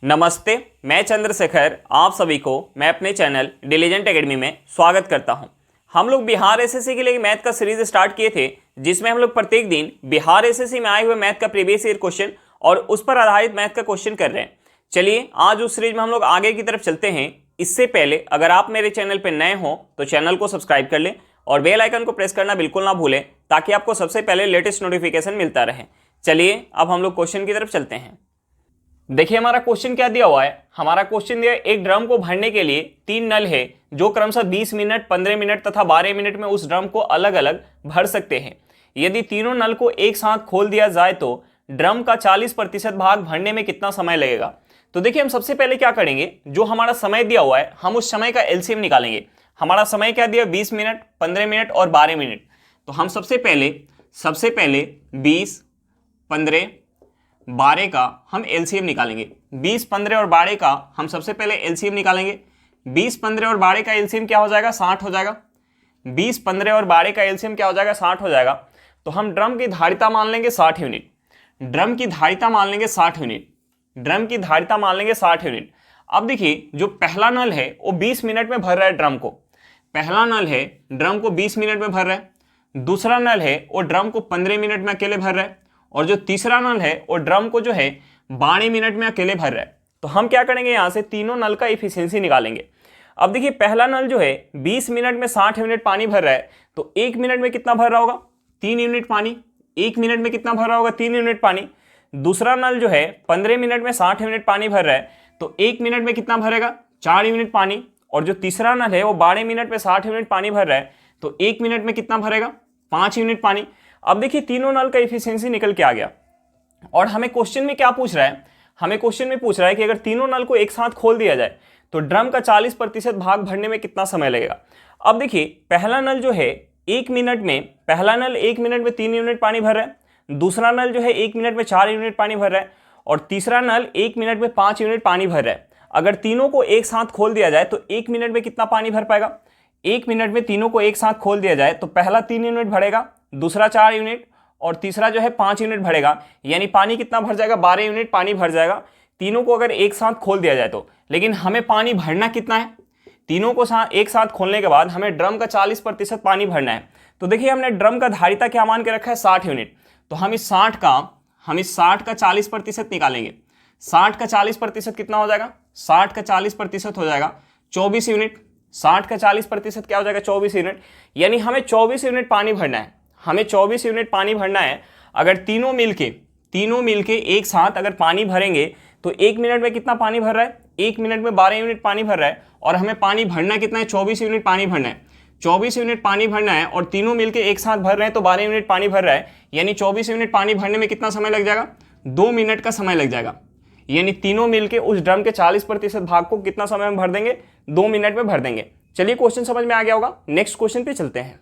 नमस्ते, मैं चंद्रशेखर आप सभी को मैं अपने चैनल डिलीजेंट एकेडमी में स्वागत करता हूं। हम लोग बिहार एसएससी के लिए मैथ का सीरीज स्टार्ट किए थे, जिसमें हम लोग प्रत्येक दिन बिहार एसएससी में आए हुए मैथ का प्रीवियस ईयर क्वेश्चन और उस पर आधारित मैथ का क्वेश्चन कर रहे हैं। चलिए आज उस सीरीज में हम लोग आगे की तरफ चलते हैं। इससे पहले अगर आप मेरे चैनल पर नए हो तो चैनल को सब्सक्राइब कर लें और बेल आइकन को प्रेस करना बिल्कुल ना भूलें, ताकि आपको सबसे पहले लेटेस्ट नोटिफिकेशन मिलता रहे। चलिए अब हम लोग क्वेश्चन की तरफ चलते हैं। देखिए हमारा क्वेश्चन क्या दिया हुआ है। हमारा क्वेश्चन दिया है, एक ड्रम को भरने के लिए 3 नल है जो क्रमशः 20 मिनट, 15 मिनट तथा 12 मिनट में उस ड्रम को अलग अलग भर सकते हैं। यदि तीनों नल को एक साथ खोल दिया जाए तो ड्रम का 40% भाग भरने में कितना समय लगेगा। तो देखिए हम सबसे पहले क्या करेंगे, जो हमारा समय दिया हुआ है हम उस समय का एलसीएम निकालेंगे। हमारा समय क्या दिया, 20 मिनट, 15 मिनट और 12 मिनट। तो हम सबसे पहले 20, 15, 12 का हम एलसीएम निकालेंगे। 20, 15 और 12 का हम सबसे पहले एलसीएम निकालेंगे। 20, 15 और 12 का एलसीएम क्या हो जाएगा, 60 हो जाएगा। 20, 15 और 12 का एलसीएम क्या हो जाएगा, 60 हो जाएगा। तो हम ड्रम की धारिता मान लेंगे 60 यूनिट। ड्रम की धारिता मान लेंगे 60 यूनिट। ड्रम की धारिता मान लेंगे 60 यूनिट। अब देखिए जो पहला नल है वो 20 मिनट में भर रहा है ड्रम को। पहला नल है ड्रम को 20 मिनट में भर रहा है। दूसरा नल है वो ड्रम को 15 मिनट में अकेले भर रहा है। और जो तीसरा नल है वो ड्रम को जो है 12 मिनट में अकेले भर रहा है। तो हम क्या करेंगे, यहां से तीनों नल का इफिशियंसी निकालेंगे। अब देखिए पहला नल जो है 20 मिनट में 60 यूनिट पानी भर रहा है, तो 1 मिनट में कितना भर रहा होगा, 3 यूनिट पानी। 1 मिनट में कितना भर रहा होगा, 3 यूनिट पानी। दूसरा नल जो है 15 मिनट में 60 यूनिट पानी भर रहा है, तो 1 मिनट में कितना भरेगा, 4 यूनिट पानी। और जो तीसरा नल है वो 12 मिनट में 60 यूनिट पानी भर रहा है, तो 1 मिनट में कितना भरेगा, 5 यूनिट पानी। अब देखिए तीनों नल का इफिशियंसी निकल के आ गया। और हमें क्वेश्चन में क्या पूछ रहा है, हमें क्वेश्चन में पूछ रहा है कि अगर तीनों नल को एक साथ खोल दिया जाए तो ड्रम का 40% भाग भरने में कितना समय लगेगा। अब देखिए पहला नल जो है 1 मिनट में, पहला नल 1 मिनट में 3 यूनिट पानी भर रहा है। दूसरा नल जो है 1 मिनट में 4 यूनिट पानी भर रहा है। और तीसरा नल 1 मिनट में 5 यूनिट पानी भर रहा है। अगर तीनों को एक साथ खोल दिया जाए तो 1 मिनट में कितना पानी भर पाएगा। 1 मिनट में तीनों को एक साथ खोल दिया जाए तो पहला 3 यूनिट भरेगा, दूसरा 4 यूनिट और तीसरा जो है 5 यूनिट भरेगा। यानी पानी कितना भर जाएगा, 12 यूनिट पानी भर जाएगा तीनों को अगर एक साथ खोल दिया जाए तो। लेकिन हमें पानी भरना कितना है, तीनों को एक साथ खोलने के बाद हमें ड्रम का 40% पानी भरना है। तो देखिए हमने ड्रम का धारिता क्या मान के रखा है, 60 यूनिट। तो हम इस 60 का 40% निकालेंगे। 60 का 40% कितना हो जाएगा, 60 का 40% हो जाएगा 24 यूनिट। 60 का 40% क्या हो जाएगा, 24 यूनिट। यानी हमें 24 यूनिट पानी भरना है। हमें 24 यूनिट पानी भरना है। अगर तीनों मिलके एक साथ अगर पानी भरेंगे तो 1 मिनट में कितना पानी भर रहा है, 1 मिनट में 12 यूनिट पानी भर रहा है। और हमें पानी भरना कितना है, 24 यूनिट पानी भरना है। 24 यूनिट पानी भरना है और तीनों मिलके एक साथ भर रहे हैं तो 12 यूनिट पानी भर रहा है। यानी 24 यूनिट पानी भरने में कितना समय लग जाएगा, 2 मिनट का समय लग जाएगा। यानी तीनों मिलके उस ड्रम के 40% भाग को कितना समय में भर देंगे, 2 मिनट में भर देंगे। चलिए क्वेश्चन समझ में आ गया होगा। नेक्स्ट क्वेश्चन पे चलते हैं।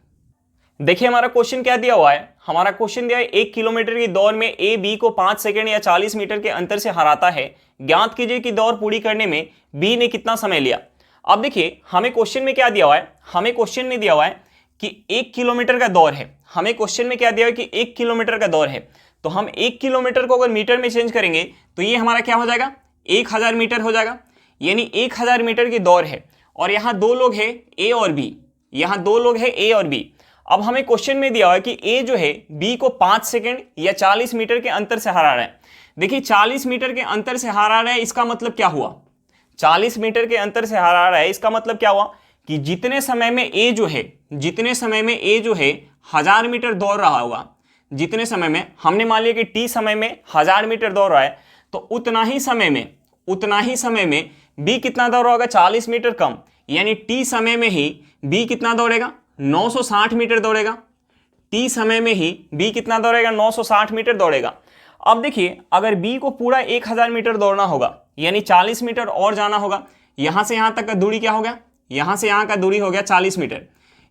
देखिए हमारा क्वेश्चन क्या दिया हुआ है। हमारा क्वेश्चन दिया है 1 किलोमीटर की दौड़ में ए बी को 5 सेकंड या 40 मीटर के अंतर से हराता है। ज्ञात कीजिए कि दौड़ पूरी करने में बी ने कितना समय लिया। अब देखिए हमें क्वेश्चन में क्या दिया हुआ है, हमें क्वेश्चन में दिया हुआ है कि 1 किलोमीटर का दौड़ है। हमें क्वेश्चन में क्या दिया हुआ है कि 1 किलोमीटर का दौड़ है। तो हम 1 किलोमीटर को अगर मीटर में चेंज करेंगे तो ये हमारा क्या हो जाएगा, 1000 मीटर हो जाएगा। यानी 1000 मीटर की दौड़ है और यहाँ 2 लोग हैं ए और बी, यहाँ 2 लोग हैं ए और बी। अब हमें क्वेश्चन में दिया हुआ है कि ए जो है बी को 5 सेकंड या 40 मीटर के अंतर से हरा रहा है। देखिए 40 मीटर के अंतर से हरा रहा है, इसका मतलब क्या हुआ, 40 मीटर के अंतर से हरा रहा है इसका मतलब क्या हुआ कि जितने समय में ए जो है 1000 मीटर दौड़ रहा होगा, जितने समय में हमने मान लिया कि टी समय में 1000 मीटर दौड़ रहा है, तो उतना ही समय में बी कितना दौड़ रहा होगा, 40 मीटर कम। यानी टी समय में ही बी कितना दौड़ेगा, 960 मीटर दौड़ेगा। टी समय में ही बी कितना दौड़ेगा, 960 मीटर दौड़ेगा। अब देखिए अगर बी को पूरा 1000 मीटर दौड़ना होगा यानी 40 मीटर और जाना होगा। यहां से यहां तक का दूरी क्या हो गया, यहां से यहां का दूरी हो गया 40 मीटर।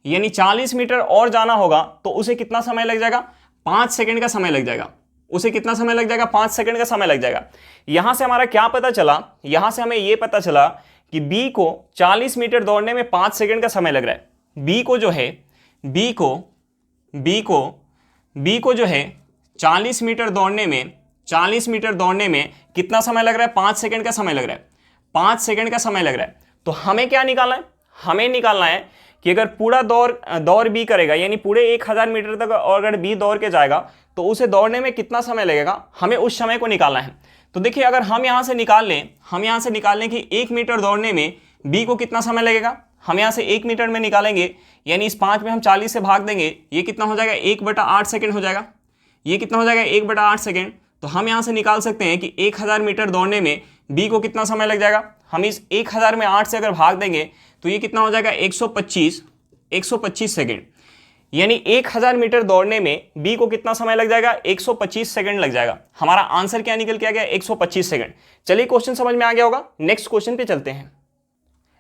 यानी 40 मीटर और जाना होगा तो उसे कितना समय लग जाएगा, 5 सेकंड का समय लग जाएगा। उसे कितना समय लग जाएगा, 5 सेकंड का समय लग जाएगा। यहां से हमारा क्या पता चला, यहां से हमें यह पता चला कि बी को 40 मीटर दौड़ने में 5 सेकंड का समय लग रहा है। बी को जो है 40 मीटर दौड़ने में 40 मीटर दौड़ने में कितना समय लग रहा है? 5 सेकंड का समय लग रहा है, 5 सेकंड का समय लग रहा है। तो हमें क्या निकालना है? हमें निकालना है कि अगर पूरा दौड़ बी करेगा, यानी पूरे 1000 मीटर तक और अगर बी दौड़ के जाएगा तो उसे दौड़ने में कितना समय लगेगा, हमें उस समय को निकालना है। तो देखिए अगर हम यहाँ से निकाल लें कि 1 मीटर दौड़ने में बी को कितना समय लगेगा, हम यहाँ से 1 मीटर में निकालेंगे, यानी इस 5 में हम 40 से भाग देंगे, ये कितना हो जाएगा? 1/8 सेकेंड हो जाएगा। ये कितना हो जाएगा? 1/8 सेकेंड। तो हम यहाँ से निकाल सकते हैं कि 1000 मीटर दौड़ने में बी को कितना समय लग जाएगा। हम इस 1000 में 8 से अगर भाग देंगे तो ये कितना हो जाएगा? 125 सेकेंड। यानी 1000 मीटर दौड़ने में बी को कितना समय लग जाएगा? 125 सेकंड लग जाएगा। हमारा आंसर क्या निकल के आ गया? 125 सेकंड। चलिए क्वेश्चन समझ में आ गया होगा, नेक्स्ट क्वेश्चन पे चलते हैं।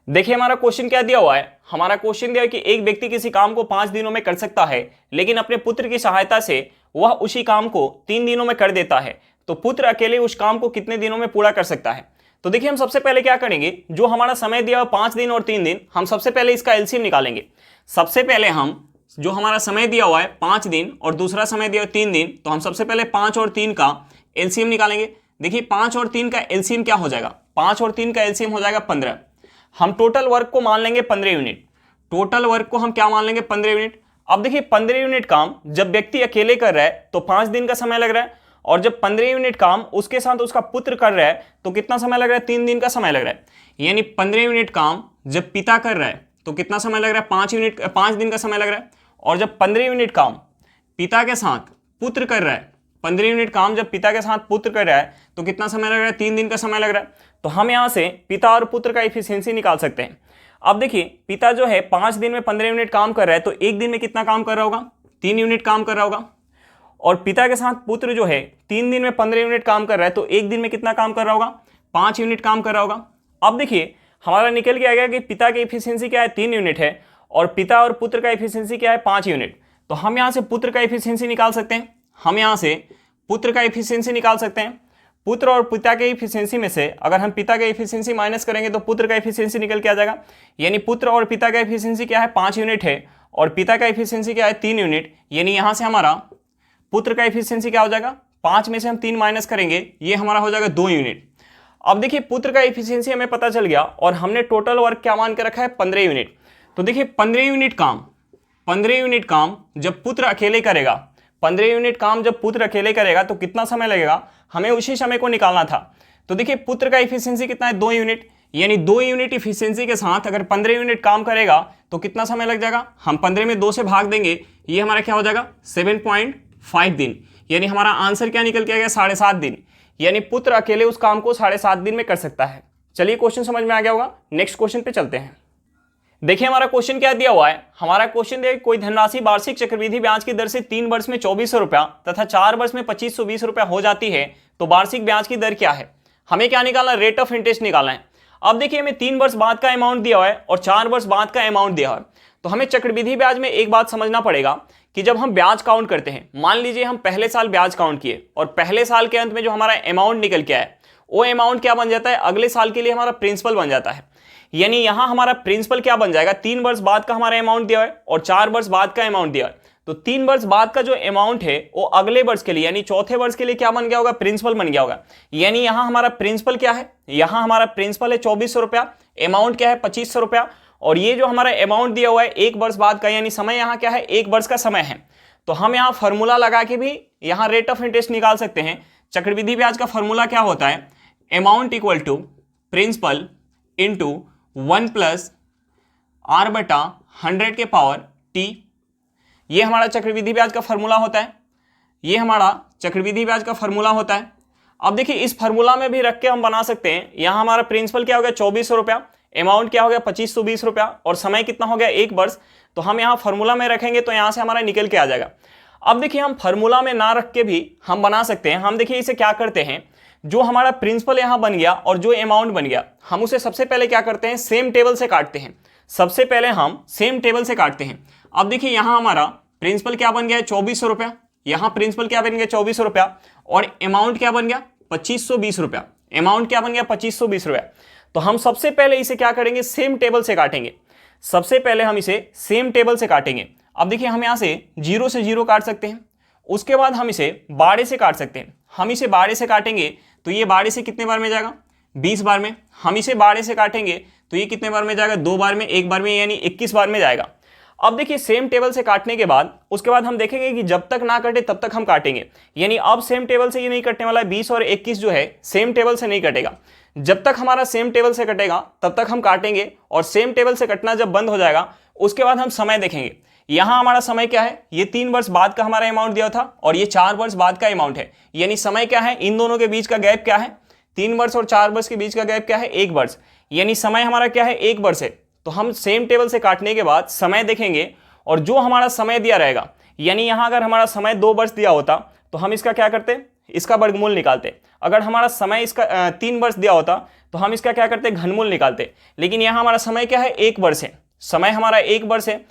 देखिए हमारा क्वेश्चन क्या दिया हुआ है। हमारा क्वेश्चन दिया है कि एक व्यक्ति किसी काम को 5 दिनों में कर सकता है, लेकिन अपने पुत्र की सहायता से वह उसी काम को 3 दिनों में कर देता है। तो पुत्र अकेले उस काम को कितने दिनों में पूरा कर सकता है? तो देखिए हम सबसे पहले क्या करेंगे, जो हमारा समय दिया हुआ 5 दिन और 3 दिन, हम सबसे पहले इसका एलसीएम निकालेंगे। सबसे पहले हम जो हमारा समय दिया हुआ है 5 दिन और दूसरा समय दिया हुआ 3 दिन, तो हम सबसे पहले 5 और 3 का एलसीएम निकालेंगे। देखिए 5 और 3 का एलसीएम क्या हो जाएगा? 5 और 3 का एलसीएम हो जाएगा 15। हम टोटल वर्क को मान लेंगे 15 यूनिट। टोटल वर्क को हम क्या मान लेंगे? 15 यूनिट। अब देखिए 15 यूनिट काम जब व्यक्ति अकेले कर रहा है तो 5 दिन का समय लग रहा है, और जब 15 यूनिट काम उसके साथ उसका पुत्र कर रहा है तो कितना समय लग रहा है? 3 दिन का समय लग रहा है। यानी 15 यूनिट काम जब पिता कर रहा है तो कितना समय लग रहा है? 5 दिन का समय लग रहा है। और जब 15 यूनिट काम पिता के साथ पुत्र कर रहा है, 15 यूनिट काम जब पिता के साथ पुत्र कर रहा है तो कितना समय लग रहा है? 3 दिन का समय लग रहा है। तो हम यहाँ से पिता और पुत्र का एफिशिएंसी निकाल सकते हैं। अब देखिए पिता जो है 5 दिन में 15 यूनिट काम कर रहा है, तो 1 दिन में कितना काम कर रहा होगा? 3 यूनिट काम कर रहा होगा। और पिता के साथ पुत्र जो है 3 दिन में 15 यूनिट काम कर रहा है, तो 1 दिन में कितना काम कर रहा होगा? 5 यूनिट काम कर रहा होगा। अब देखिए हमारा निकल के आ गया कि पिता की एफिशिएंसी क्या है? 3 यूनिट है, और पिता और पुत्र का एफिशिएंसी क्या है? 5 यूनिट। तो हम यहाँ से पुत्र का एफिशिएंसी निकाल सकते हैं। हम यहाँ से पुत्र का एफिशिएंसी निकाल सकते हैं। पुत्र और पिता के एफिशिएंसी में से अगर हम पिता का एफिशिएंसी माइनस करेंगे तो पुत्र का एफिशिएंसी निकल के आ जाएगा। यानी पुत्र और पिता का एफिशिएंसी क्या है? 5 यूनिट है, और पिता का एफिशिएंसी क्या है? 3 यूनिट। यानी यहाँ से हमारा पुत्र का एफिशिएंसी क्या हो जाएगा? 5 में से हम 3 माइनस करेंगे, ये हमारा हो जाएगा 2 यूनिट। अब देखिए पुत्र का एफिशिएंसी हमें पता चल गया, और हमने टोटल वर्क क्या मान के रखा है? 15 यूनिट। तो देखिए 15 यूनिट काम जब पुत्र अकेले करेगा, 15 यूनिट काम जब पुत्र अकेले करेगा तो कितना समय लगेगा? हमें उसी समय को निकालना था। तो देखिए पुत्र का एफिशिएंसी कितना है? 2 यूनिट। यानी 2 यूनिट एफिशिएंसी के साथ अगर 15 यूनिट काम करेगा तो कितना समय लग जाएगा? हम 15 में 2 से भाग देंगे, ये हमारा क्या हो जाएगा? 7.5 दिन। यानी हमारा आंसर क्या निकल के आ गया? 7.5 दिन। यानी पुत्र अकेले उस काम को 7.5 दिन में कर सकता है। चलिए क्वेश्चन समझ में आ गया होगा, नेक्स्ट क्वेश्चन पे चलते हैं। देखिए हमारा क्वेश्चन क्या दिया हुआ है। हमारा क्वेश्चन दिया कोई धनराशि वार्षिक चक्रवृद्धि ब्याज की दर से 3 वर्ष में 2400 रुपया तथा 4 वर्ष में 2520 रुपया हो जाती है, तो वार्षिक ब्याज की दर क्या है? हमें क्या निकालना? रेट ऑफ इंटरेस्ट निकालना है। अब देखिए हमें 3 वर्ष बाद का अमाउंट दिया हुआ है और 4 वर्ष बाद का अमाउंट दिया हुआ है। तो हमें चक्रवृद्धि ब्याज में एक बात समझना पड़ेगा कि जब हम ब्याज काउंट करते हैं, मान लीजिए हम पहले साल ब्याज काउंट किए और पहले साल के अंत में जो हमारा अमाउंट निकल के आया, वो अमाउंट क्या बन जाता है? अगले साल के लिए हमारा प्रिंसिपल बन जाता है। यानी यहां हमारा प्रिंसिपल क्या बन जाएगा? 3 वर्ष बाद का हमारा अमाउंट दिया है और 4 वर्ष बाद का अमाउंट दिया है। तो 3 वर्ष बाद का जो अमाउंट है वो अगले वर्ष के लिए यानी चौथे वर्ष के लिए क्या बन गया होगा? प्रिंसिपल बन गया होगा। यानी यहां हमारा प्रिंसिपल क्या है? यहां हमारा प्रिंसिपल है 2400 रुपया, अमाउंट क्या है? 2500 रुपया, और ये जो हमारा अमाउंट दिया हुआ है 1 वर्ष बाद का, यानी समय यहाँ क्या है? 1 वर्ष का समय है। तो हम यहाँ फॉर्मूला लगा के भी यहाँ रेट ऑफ इंटरेस्ट निकाल सकते हैं। चक्रवृद्धि ब्याज का फॉर्मूला क्या होता है? Amount equal to principal into 1 + r/100 के पावर t। ये हमारा चक्रवृद्धि ब्याज का फॉर्मूला होता है। ये हमारा चक्रवृद्धि ब्याज का फॉर्मूला होता है। अब देखिए इस फॉर्मूला में भी रख के हम बना सकते हैं। यहाँ हमारा प्रिंसिपल क्या हो गया? 2400 रुपया, अमाउंट क्या हो गया? 2520 रुपया, और समय कितना हो गया? 1 वर्ष। तो हम यहाँ फॉर्मूला में रखेंगे तो यहाँ से हमारा निकल के आ जाएगा। अब देखिए हम फॉर्मूला में ना रख के भी हम बना सकते हैं। हम देखिए इसे क्या करते हैं, जो हमारा प्रिंसिपल यहाँ बन गया और जो अमाउंट बन गया, हम उसे सबसे पहले क्या करते हैं? सेम टेबल से काटते हैं। सबसे पहले हम सेम टेबल से काटते हैं। अब देखिए यहाँ हमारा प्रिंसिपल क्या बन गया है? 2400 रुपया। यहाँ प्रिंसिपल क्या बन गया? 2400 रुपया, और अमाउंट क्या बन गया? 2520 रुपया। अमाउंट क्या बन गया? 2520 रुपया। तो हम सबसे पहले इसे क्या करेंगे? सेम टेबल से काटेंगे। सबसे पहले हम इसे सेम टेबल से काटेंगे। अब देखिए हम यहाँ से 0 से 0 काट सकते हैं, उसके बाद हम इसे 12 से काट सकते हैं। हम इसे 12 से काटेंगे तो ये 12 से कितने बार में जाएगा, 20 बार में। हम इसे 12 से काटेंगे तो ये कितने बार में जाएगा, 2 बार में, 1 बार में, यानी 21 बार में जाएगा। अब देखिए सेम टेबल से काटने के बाद उसके बाद हम देखेंगे कि जब तक ना कटे तब तक हम काटेंगे, यानी अब सेम टेबल से ये नहीं कटने वाला है। 20 और 21 जो है सेम टेबल से नहीं कटेगा। जब तक हमारा सेम टेबल से कटेगा तब तक हम काटेंगे, और सेम टेबल से कटना जब बंद हो जाएगा उसके बाद हम समय देखेंगे। यहां हमारा समय क्या है, ये 3 वर्ष बाद का हमारा अमाउंट दिया था और ये 4 वर्ष बाद का अमाउंट है, यानी समय क्या है, इन दोनों के बीच का गैप क्या है, 3 वर्ष और 4 वर्ष के बीच का गैप क्या है, 1 वर्ष, यानी समय हमारा क्या है, 1 वर्ष है। तो हम सेम टेबल से काटने के बाद समय देखेंगे और जो हमारा समय दिया रहेगा, यानी यहां अगर हमारा समय 2 वर्ष दिया होता तो हम इसका क्या करते, इसका वर्गमूल निकालते। अगर हमारा समय इसका 3 वर्ष दिया होता तो हम इसका क्या करते, घनमूल निकालते। लेकिन यहां हमारा समय क्या है, 1 वर्ष है, समय हमारा 1 वर्ष है।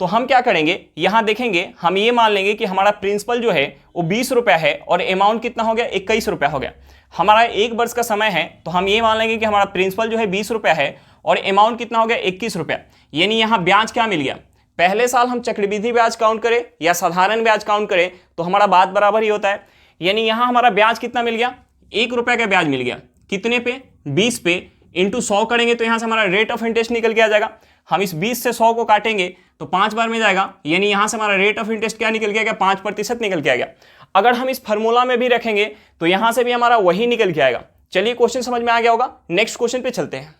तो हम क्या करेंगे, यहां देखेंगे, हम ये मान लेंगे कि हमारा प्रिंसिपल जो है वो 20 रुपया है और अमाउंट कितना हो गया, 21 रुपया हो गया। हमारा 1 वर्ष का समय है तो हम ये मान लेंगे कि हमारा प्रिंसिपल जो है 20 रुपया है और अमाउंट कितना हो गया, 21 रुपया। यानी यहाँ ब्याज क्या मिल गया, पहले साल हम चक्रवृद्धि ब्याज काउंट करें या साधारण ब्याज काउंट करें तो हमारा बात बराबर ही होता है। यानी यहाँ हमारा ब्याज कितना मिल गया, 1 रुपया का ब्याज मिल गया। कितने पे, 20 पे, इंटू 100 करेंगे तो यहाँ से हमारा रेट ऑफ इंटरेस्ट निकल के आ जाएगा। हम इस 20 से 100 को काटेंगे तो 5 बार में जाएगा, यानी यहाँ से हमारा रेट ऑफ इंटरेस्ट क्या निकल के आ गया, 5% निकल के आ गया। अगर हम इस फार्मूला में भी रखेंगे तो यहाँ से भी हमारा वही निकल के आएगा। चलिए क्वेश्चन समझ में आ गया होगा, नेक्स्ट क्वेश्चन पे चलते हैं।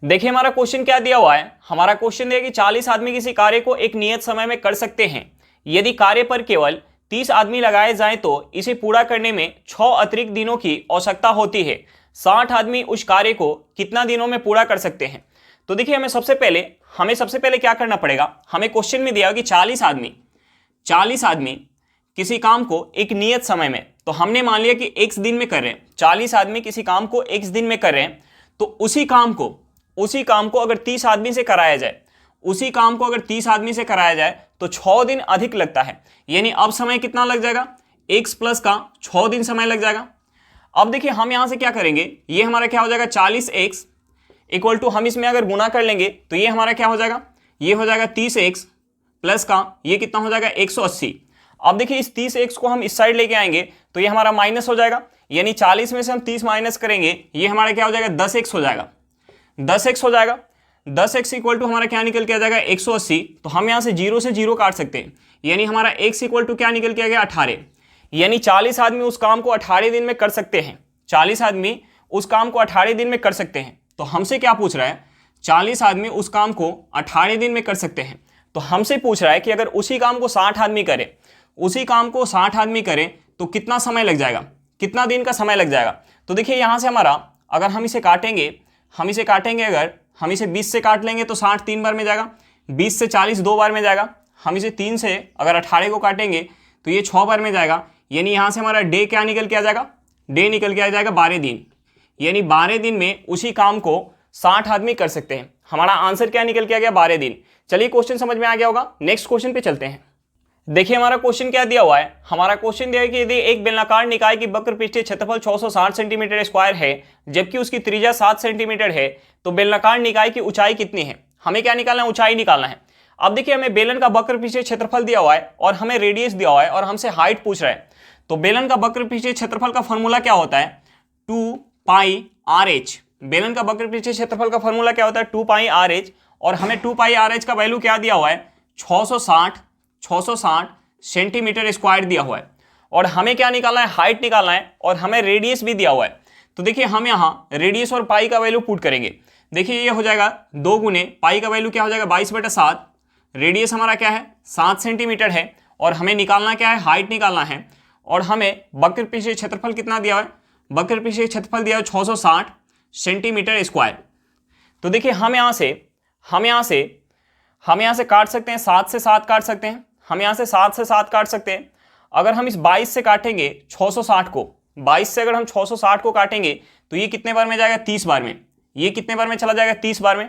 देखिए हमारा क्वेश्चन क्या दिया हुआ है, हमारा क्वेश्चन दिया कि 40 आदमी किसी कार्य को एक नियत समय में कर सकते हैं। यदि कार्य पर केवल 30 आदमी लगाए जाएं तो इसे पूरा करने में 6 अतिरिक्त दिनों की आवश्यकता होती है। 60 आदमी उस कार्य को कितना दिनों में पूरा कर सकते हैं। तो देखिए हमें सबसे पहले क्या करना पड़ेगा, हमें क्वेश्चन में दिया कि 40 आदमी किसी काम को एक नियत समय में, तो हमने मान लिया कि x दिन में कर रहे हैं, 40 आदमी किसी काम को x दिन में कर रहे हैं, तो उसी काम को अगर 30 आदमी से कराया जाए तो 6 दिन अधिक लगता है। यानी अब समय कितना लग जाएगा, x प्लस का 6 दिन समय लग जाएगा। अब देखिए हम यहां से क्या करेंगे, ये हमारा क्या हो जाएगा, 40x इक्वल टू, हम इसमें अगर गुना कर लेंगे तो ये हमारा क्या हो जाएगा, ये हो जाएगा 30x प्लस का ये कितना हो जाएगा, 180। अब देखिए इस 30x को हम इस साइड लेके आएंगे तो ये हमारा माइनस हो जाएगा, यानी 40 में से हम 30 माइनस करेंगे, ये हमारा क्या हो जाएगा, 10x हो जाएगा। 10x इक्वल टू हमारा क्या निकल के आ जाएगा, 180। तो हम यहाँ से 0 से 0 काट सकते हैं, यानी हमारा x इक्वल टू क्या निकल के आ गया, 18। यानी 40 आदमी उस काम को 18 दिन में कर सकते हैं। 40 आदमी उस काम को 18 दिन में कर सकते हैं। तो हमसे क्या पूछ रहा है, 40 आदमी उस काम को 18 दिन में कर सकते हैं। तो हमसे पूछ रहा है कि अगर उसी काम को 60 आदमी करें तो कितना समय लग जाएगा, कितना दिन का समय लग जाएगा। तो देखिए यहाँ से हमारा, अगर हम इसे काटेंगे, अगर हम इसे 20 से काट लेंगे तो 60 3 बार में जाएगा, 20 से 40 2 बार में जाएगा। हम इसे 3 से अगर 18 को काटेंगे तो ये 6 बार में जाएगा। यानी यहाँ से हमारा डे क्या निकल के आ जाएगा, 12 दिन। यानी 12 दिन में उसी काम को 60 आदमी कर सकते हैं। हमारा आंसर क्या निकल के आ गया, 12 दिन। चलिए क्वेश्चन समझ में आ गया होगा, नेक्स्ट क्वेश्चन पे चलते हैं। देखिए हमारा क्वेश्चन क्या दिया हुआ है, हमारा क्वेश्चन दिया है कि यदि एक बेलनाकार निकाय की वक्र पृष्ठीय क्षेत्रफल 660 सेंटीमीटर स्क्वायर है जबकि उसकी त्रिज्या 7 सेंटीमीटर है, तो बेलनाकार निकाय की ऊंचाई कितनी है। हमें क्या निकालना है, ऊंचाई निकालना है। अब देखिए हमें बेलन का वक्र पृष्ठीय क्षेत्रफल दिया हुआ है और हमें रेडियस दिया हुआ है और हमसे हाइट पूछ रहा है। तो बेलन का वक्र पृष्ठीय क्षेत्रफल का फॉर्मूला क्या होता है, 2πrh। बेलन का वक्र पृष्ठीय क्षेत्रफल का फॉर्मूला क्या होता है, 2πrh। और हमें 2πrh का वैल्यू क्या दिया हुआ है, 660 सेंटीमीटर स्क्वायर दिया हुआ है। और हमें क्या निकालना है, हाइट निकालना है, और हमें रेडियस भी दिया हुआ है। तो देखिए हम यहाँ रेडियस और पाई का वैल्यू पुट करेंगे। देखिए ये हो जाएगा 2 गुने पाई का वैल्यू क्या हो जाएगा, 22/7। रेडियस हमारा क्या है, 7 सेंटीमीटर है, और हमें निकालना क्या है, हाइट निकालना है। और हमें वक्र पृष्ठीय क्षेत्रफल कितना दिया हुआ है, वक्र पृष्ठीय क्षेत्रफल दिया है 660 सेंटीमीटर स्क्वायर। तो देखिए हम यहाँ से काट सकते हैं, 7 से 7 काट सकते हैं, हम यहाँ से 7 से 7 काट सकते हैं। अगर हम इस 22 से काटेंगे 660 को, 22 से अगर हम 660 को काटेंगे तो ये कितने बार में जाएगा, 30 बार में। ये कितने बार में चला जाएगा, 30 बार में।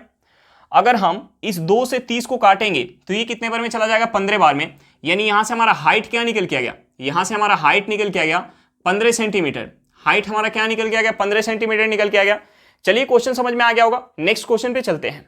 अगर हम इस 2 से 30 को काटेंगे तो ये कितने बार में चला जाएगा, 15 बार में। यानी यहाँ से हमारा हाइट क्या निकल के आ गया, यहाँ से हमारा हाइट निकल के आ गया 15 सेंटीमीटर। हाइट हमारा क्या निकल के आ गया, 15 सेंटीमीटर निकल के आ गया। चलिए क्वेश्चन समझ में आ गया होगा, नेक्स्ट क्वेश्चन पे चलते हैं।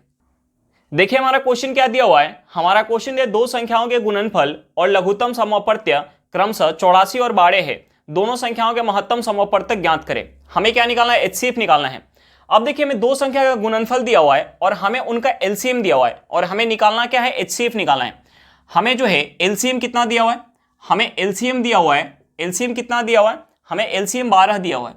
देखिए हमारा क्वेश्चन क्या दिया हुआ है, हमारा क्वेश्चन दिया 2 संख्याओं के गुणनफल और लघुत्तम समापत्य क्रमशः 84 और 12 है। दोनों संख्याओं के महत्तम समवर्तक ज्ञात करें। हमें क्या निकालना है, HCF निकालना है। अब देखिए हमें दो संख्या का गुणनफल दिया हुआ है और हमें उनका LCM दिया हुआ है और हमें निकालना क्या है, HCF निकालना है। हमें जो है LCM कितना दिया हुआ है, हमें LCM दिया हुआ है, LCM कितना दिया हुआ है, हमें LCM 12 दिया हुआ है,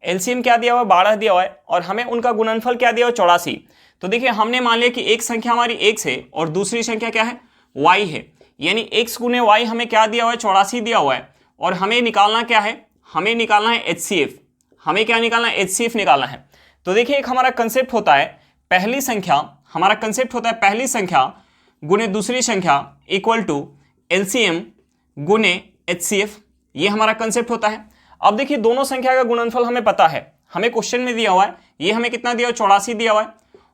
LCM क्या दिया हुआ है, 12 दिया हुआ है और हमें उनका गुणनफल क्या दिया हुआ है, 84। तो देखिए हमने मान लिया कि एक संख्या हमारी x है और दूसरी संख्या क्या है, y है, यानी x गुने y हमें क्या दिया हुआ है, 84 दिया हुआ है और हमें निकालना क्या है, हमें निकालना है HCF। हमें क्या निकालना है, HCF निकालना है। तो देखिए एक हमारा कंसेप्ट होता है पहली संख्या, हमारा कंसेप्ट होता है पहली संख्या गुने दूसरी संख्या इक्वल टू LCM गुने HCF, ये हमारा कंसेप्ट होता है। अब देखिए दोनों संख्या का गुणनफल हमें पता है, हमें क्वेश्चन में दिया हुआ है, ये हमें कितना दिया हुआ है, 84 दिया हुआ है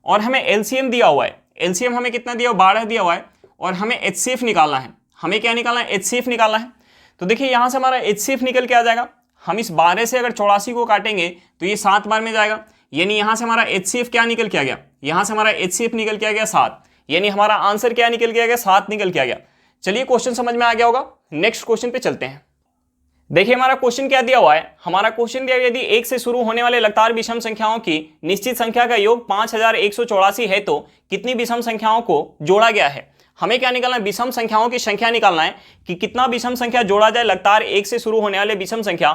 और हमें LCM दिया हुआ है, LCM हमें कितना दिया हुआ, 12 दिया हुआ है और हमें HCF निकालना है। हमें क्या निकालना है, HCF निकालना है। तो देखिए यहाँ से हमारा HCF निकल के आ जाएगा। हम इस 12 से अगर 84 को काटेंगे तो ये 7 बार में जाएगा, यानी यहाँ से हमारा HCF क्या निकल के आ गया, यहाँ से हमारा HCF निकल के आ गया 7, यानी हमारा आंसर क्या निकल के आ गया, 7 निकल के आ गया। चलिए क्वेश्चन समझ में आ गया होगा, नेक्स्ट क्वेश्चन पे चलते हैं। देखिए हमारा क्वेश्चन क्या दिया हुआ है, हमारा क्वेश्चन दिया यदि 1 से शुरू होने वाले लगातार विषम संख्याओं की निश्चित संख्या का योग 5184 है तो कितनी विषम संख्याओं को जोड़ा गया है। हमें क्या निकालना है, विषम संख्याओं की संख्या निकालना है कि कितना विषम संख्या जोड़ा जाए लगातार 1 से शुरू होने वाले विषम संख्या,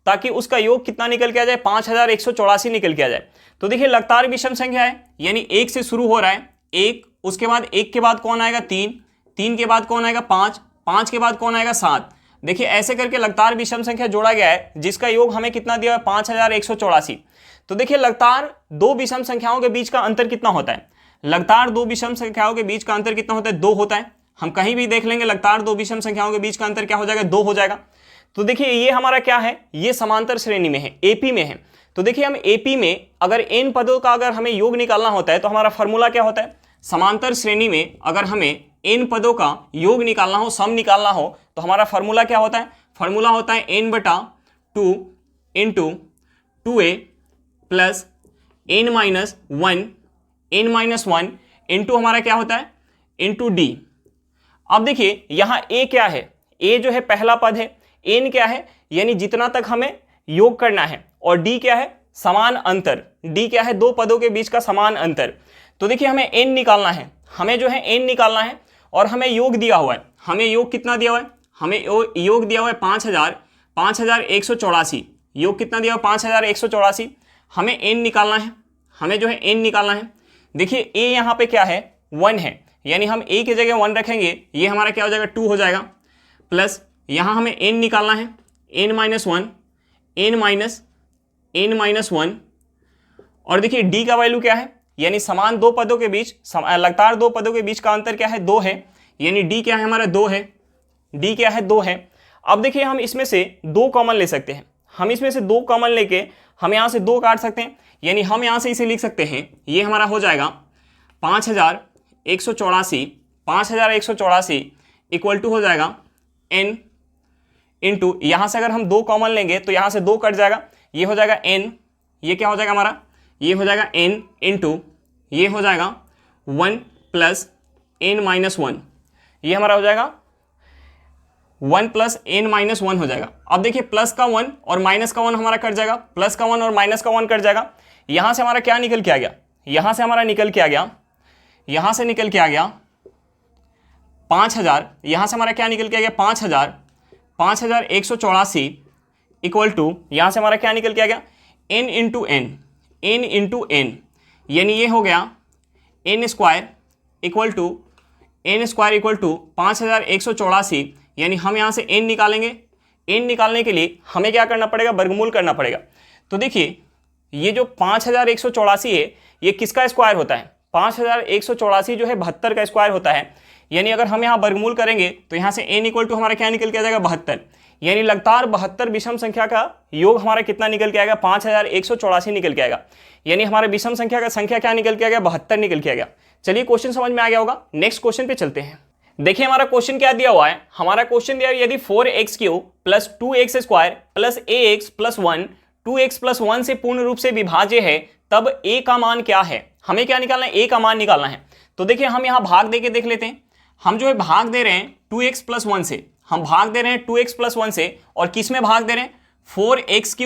ताकि उसका योग कितना निकल के आ जाए, 5184 निकल के आ जाए। तो देखिए लगातार विषम संख्या है, यानी 1 से शुरू हो रहा है, 1, उसके बाद 1 के बाद कौन आएगा, 3, 3 के बाद कौन आएगा, 5, 5 के बाद कौन आएगा, 7। देखिए ऐसे करके लगातार विषम संख्या जोड़ा गया है जिसका योग हमें कितना दिया है, 5184। तो देखिए लगातार दो विषम संख्याओं के बीच का अंतर कितना होता है, लगातार दो विषम संख्याओं के बीच का अंतर कितना होता है, 2 होता है। हम कहीं भी देख लेंगे लगातार दो विषम संख्याओं के बीच का अंतर क्या हो जाएगा, 2 हो जाएगा। तो देखिए ये हमारा क्या है, ये समांतर श्रेणी में है, AP में है। तो देखिए हम AP में अगर n पदों का अगर हमें योग निकालना होता है तो हमारा फॉर्मूला क्या होता है, समांतर श्रेणी में अगर हमें n पदों का योग निकालना हो, सम निकालना हो, तो हमारा फॉर्मूला क्या होता है, फॉर्मूला होता है n/2 into 2a plus n-1 into हमारा क्या होता है, इंटू d। अब देखिए यहाँ a क्या है, a जो है पहला पद है, n क्या है, यानी जितना तक हमें योग करना है, और d क्या है, समान अंतर, d क्या है, दो पदों के बीच का समान अंतर। तो देखिए हमें n निकालना है, हमें जो है n निकालना है और हमें योग दिया हुआ है, हमें योग कितना दिया हुआ है, हमें योग दिया हुआ है 5184, योग कितना दिया हुआ, 5184। हमें n निकालना है, हमें जो है n निकालना है। देखिए a यहाँ पे क्या है, 1 है, यानी हम a की जगह 1 रखेंगे, ये हमारा क्या हो जाएगा, 2 हो जाएगा, प्लस यहाँ हमें n निकालना है, n-1 और देखिए d का वैल्यू क्या है, यानी समान दो पदों के बीच, लगातार दो पदों के बीच का अंतर क्या है, 2 है, यानी d क्या है हमारा, 2 है, d क्या है, 2 है। अब देखिए हम इसमें से 2 कॉमन ले सकते हैं, हम इसमें से 2 कॉमन लेके हम यहाँ से 2 काट सकते हैं, यानी हम यहाँ से इसे लिख सकते हैं, ये हमारा हो जाएगा 5184 इक्वल टू हो जाएगा n इंटू, यहाँ से अगर हम 2 कॉमन लेंगे तो यहाँ से 2 कट जाएगा, ये हो जाएगा n, ये क्या हो जाएगा हमारा, ये हो जाएगा n इंटू, ये हो जाएगा 1 प्लस n-1, ये हमारा हो जाएगा 1 प्लस n-1 हो जाएगा। अब देखिए प्लस का 1 और माइनस का 1 हमारा कट जाएगा, प्लस का 1 और माइनस का 1 कट जाएगा। यहाँ से हमारा क्या निकल के आ गया, यहाँ से हमारा निकल के आ गया, यहाँ से निकल के आ गया 5000, यहाँ से हमारा क्या निकल के आ गया, 5184 इक्वल टू, यहाँ से हमारा क्या निकल के आ गया, n इंटू n, यानी ये हो गया n स्क्वायर इक्वल टू 5184, यानी हम यहाँ से n निकालेंगे, n निकालने के लिए हमें क्या करना पड़ेगा, वर्गमूल करना पड़ेगा। तो देखिए ये जो 5184 है ये किसका स्क्वायर होता है, 5184 जो है 72 का स्क्वायर होता है, यानी अगर हम यहाँ वर्गमूल करेंगे तो यहाँ से n इक्वल टू हमारा क्या निकल के आ जाएगा, 72, यानी लगातार 72 विषम संख्या का योग हमारा कितना निकल के आएगा, 5184 निकल के आएगा, यानी हमारे विषम संख्या का संख्या क्या निकल के आ गया, 72 निकल के आ गया। चलिए क्वेश्चन समझ में आ गया होगा, नेक्स्ट क्वेश्चन पे चलते हैं। देखिए हमारा क्वेश्चन क्या दिया हुआ है, हमारा क्वेश्चन दिया यदि 4x³ plus 2x² plus ax plus 1 2x plus 1 से पूर्ण रूप से विभाज्य है तब a का मान क्या है। हमें क्या निकालना है, a का मान निकालना है। तो देखिए हम यहाँ भाग दे के देख लेते हैं, हम जो है भाग दे रहे हैं 2x प्लस 1 से, हम भाग दे रहे हैं 2x प्लस 1 से, और किस में भाग दे रहे हैं, 4x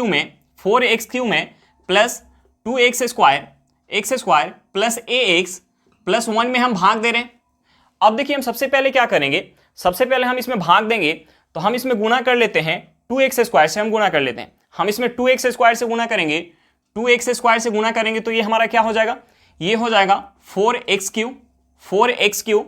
में plus 2x² plus ax plus 1 में हम भाग दे रहे हैं। अब देखिए हम सबसे पहले क्या करेंगे, सबसे पहले हम इसमें भाग देंगे तो हम इसमें गुना कर लेते हैं, 2x² से हम गुना कर लेते हैं। हम इसमें 2x² से गुना करेंगे, 2x² से गुना करेंगे तो ये हमारा क्या हो जाएगा, ये हो जाएगा 4x³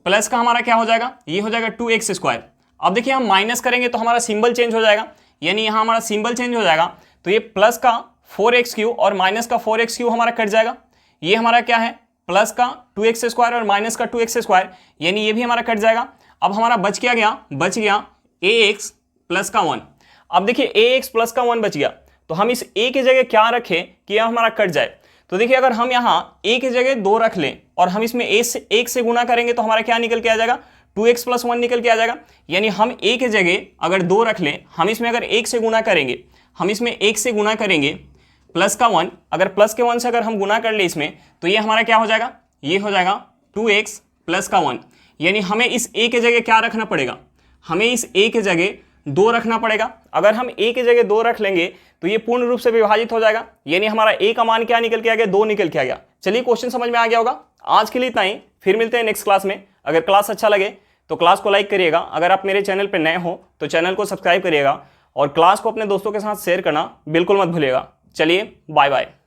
प्लस का हमारा क्या हो जाएगा, ये हो जाएगा 2x²। अब देखिए हम माइनस करेंगे तो हमारा सिंबल चेंज हो जाएगा, यानी यहाँ हमारा सिंबल चेंज हो जाएगा, तो ये प्लस का 4x³ और माइनस का 4x³ हमारा कट जाएगा। ये हमारा क्या है, प्लस का 2x² और माइनस का 2x², यानी ये भी हमारा कट जाएगा। अब हमारा बच गया ax प्लस का 1। अब देखिए ax प्लस का 1 बच गया, तो हम इस a की जगह क्या रखें कि यह हमारा कट जाए। तो देखिए अगर हम यहाँ a की जगह 2 रख लें और हम इसमें एक से गुना करेंगे तो हमारा क्या निकल के आ जाएगा, 2x प्लस 1 निकल के आ जाएगा। यानी हम a की जगह अगर 2 रख लें, हम इसमें अगर 1 से गुना करेंगे, हम इसमें 1 से गुना करेंगे प्लस का 1, अगर प्लस के 1 से अगर हम गुना कर ले इसमें, तो ये हमारा क्या हो जाएगा, ये हो जाएगा 2x प्लस का 1। यानी हमें इस a की जगह क्या रखना पड़ेगा, हमें इस a की जगह 2 रखना पड़ेगा। अगर हम a की जगह 2 रख लेंगे तो ये पूर्ण रूप से विभाजित हो जाएगा, यानी हमारा a का मान क्या निकल के आ गया, 2 निकल के आ गया। चलिए क्वेश्चन समझ में आ गया होगा। आज के लिए इतना ही, फिर मिलते हैं नेक्स्ट क्लास में। अगर क्लास अच्छा लगे तो क्लास को लाइक करिएगा, अगर आप मेरे चैनल पर नए हो तो चैनल को सब्सक्राइब करिएगा और क्लास को अपने दोस्तों के साथ शेयर करना बिल्कुल मत भूलिएगा। चलिए बाय बाय।